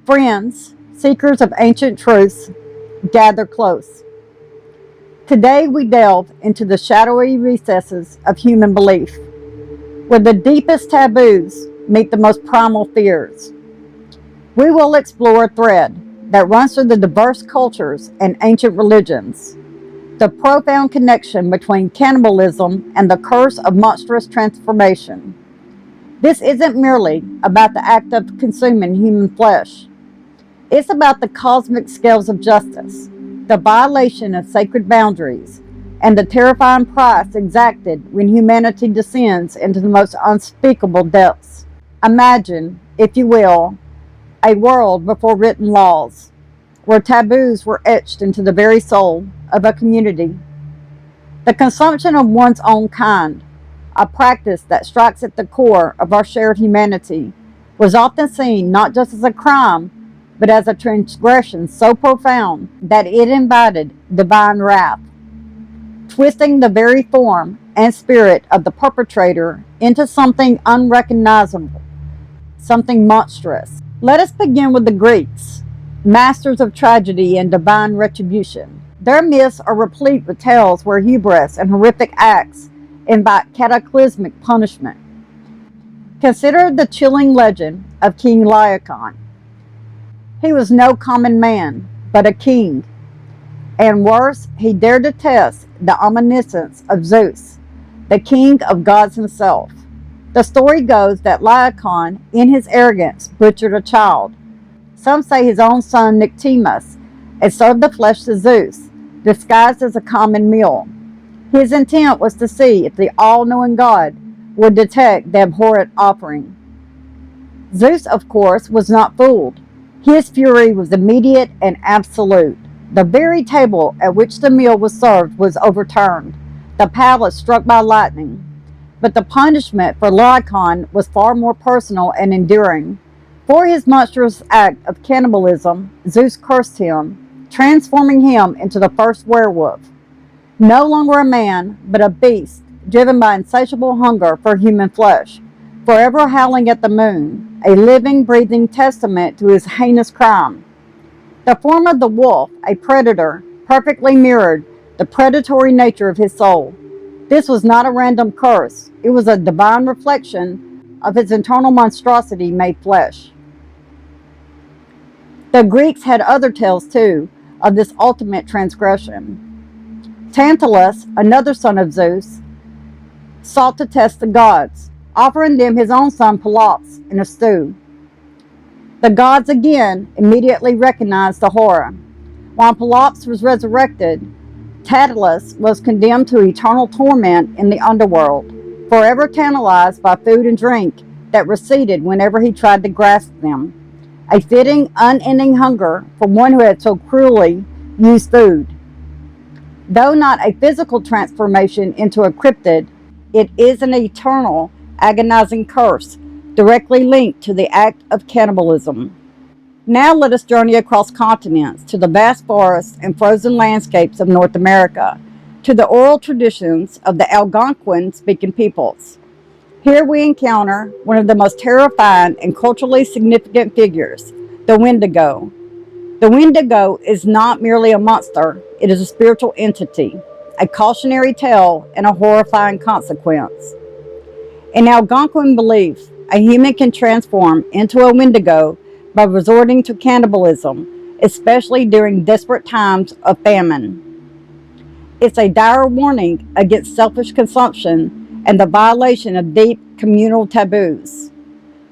Friends, seekers of ancient truths, gather close. Today we delve into the shadowy recesses of human belief, where the deepest taboos meet the most primal fears. We will explore a thread that runs through the diverse cultures and ancient religions, the profound connection between cannibalism and the curse of monstrous transformation. This isn't merely about the act of consuming human flesh. It's about the cosmic scales of justice, the violation of sacred boundaries, and the terrifying price exacted when humanity descends into the most unspeakable depths. Imagine, if you will, a world before written laws, where taboos were etched into the very soul of a community. The consumption of one's own kind, a practice that strikes at the core of our shared humanity, was often seen not just as a crime, but as a transgression so profound that it invited divine wrath, twisting the very form and spirit of the perpetrator into something unrecognizable, something monstrous. Let us begin with the Greeks, masters of tragedy and divine retribution. Their myths are replete with tales where hubris and horrific acts invite cataclysmic punishment. Consider the chilling legend of King Laocoon. He was no common man, but a king. And worse, he dared to test the omniscience of Zeus, the king of gods himself. The story goes that Laocoon, in his arrogance, butchered a child. Some say his own son Nicodemus, and served the flesh to Zeus, disguised as a common meal. His intent was to see if the all-knowing God would detect the abhorrent offering. Zeus, of course, was not fooled. His fury was immediate and absolute. The very table at which the meal was served was overturned, the palace struck by lightning. But the punishment for Laocoon was far more personal and enduring. For his monstrous act of cannibalism, Zeus cursed him, transforming him into the first werewolf. No longer a man, but a beast, driven by insatiable hunger for human flesh, forever howling at the moon, a living, breathing testament to his heinous crime. The form of the wolf, a predator, perfectly mirrored the predatory nature of his soul. This was not a random curse. It was a divine reflection of his internal monstrosity made flesh. The Greeks had other tales, too, of this ultimate transgression. Tantalus, another son of Zeus, sought to test the gods, offering them his own son Pelops in a stew. The gods again immediately recognized the horror. While Pelops was resurrected, Tantalus was condemned to eternal torment in the underworld, forever tantalized by food and drink that receded whenever he tried to grasp them. A fitting, unending hunger for one who had so cruelly used food. Though not a physical transformation into a cryptid, it is an eternal, agonizing curse, directly linked to the act of cannibalism. Now let us journey across continents to the vast forests and frozen landscapes of North America, to the oral traditions of the Algonquin-speaking peoples. Here we encounter one of the most terrifying and culturally significant figures, the Wendigo. The Wendigo is not merely a monster, it is a spiritual entity, a cautionary tale, and a horrifying consequence. In Algonquin belief, a human can transform into a Wendigo by resorting to cannibalism, especially during desperate times of famine. It's a dire warning against selfish consumption and the violation of deep communal taboos.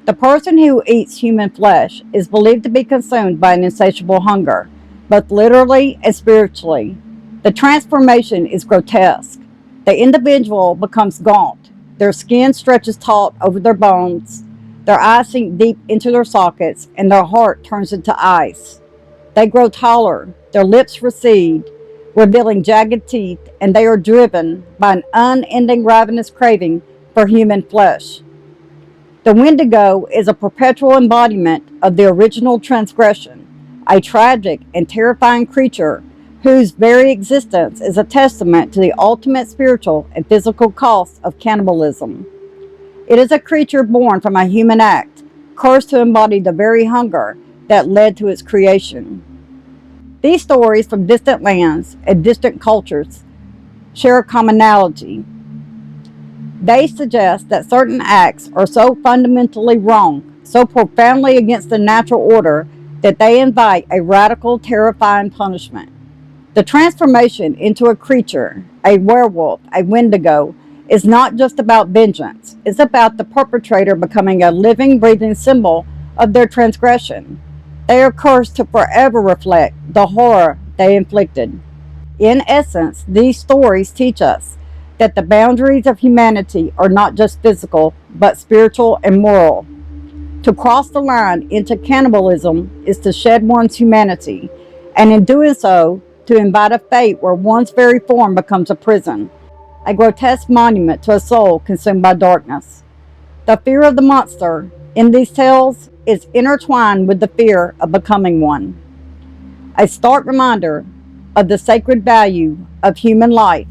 The person who eats human flesh is believed to be consumed by an insatiable hunger, both literally and spiritually. The transformation is grotesque. The individual becomes gaunt, their skin stretches taut over their bones, their eyes sink deep into their sockets, and their heart turns into ice. They grow taller, their lips recede, revealing jagged teeth, and they are driven by an unending ravenous craving for human flesh. The Wendigo is a perpetual embodiment of the original transgression, a tragic and terrifying creature whose very existence is a testament to the ultimate spiritual and physical cost of cannibalism. It is a creature born from a human act, cursed to embody the very hunger that led to its creation. These stories from distant lands and distant cultures share a commonality. They suggest that certain acts are so fundamentally wrong, so profoundly against the natural order, that they invite a radical, terrifying punishment. The transformation into a creature, a werewolf, a wendigo, is not just about vengeance. It's about the perpetrator becoming a living, breathing symbol of their transgression. They are cursed to forever reflect the horror they inflicted. In essence, these stories teach us that the boundaries of humanity are not just physical, but spiritual and moral. To cross the line into cannibalism is to shed one's humanity, and in doing so, to invite a fate where one's very form becomes a prison, a grotesque monument to a soul consumed by darkness. The fear of the monster in these tales is intertwined with the fear of becoming one, a stark reminder of the sacred value of human life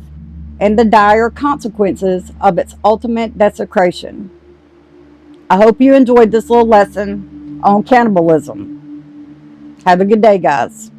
and the dire consequences of its ultimate desecration. I hope you enjoyed this little lesson on cannibalism. Have a good day, guys.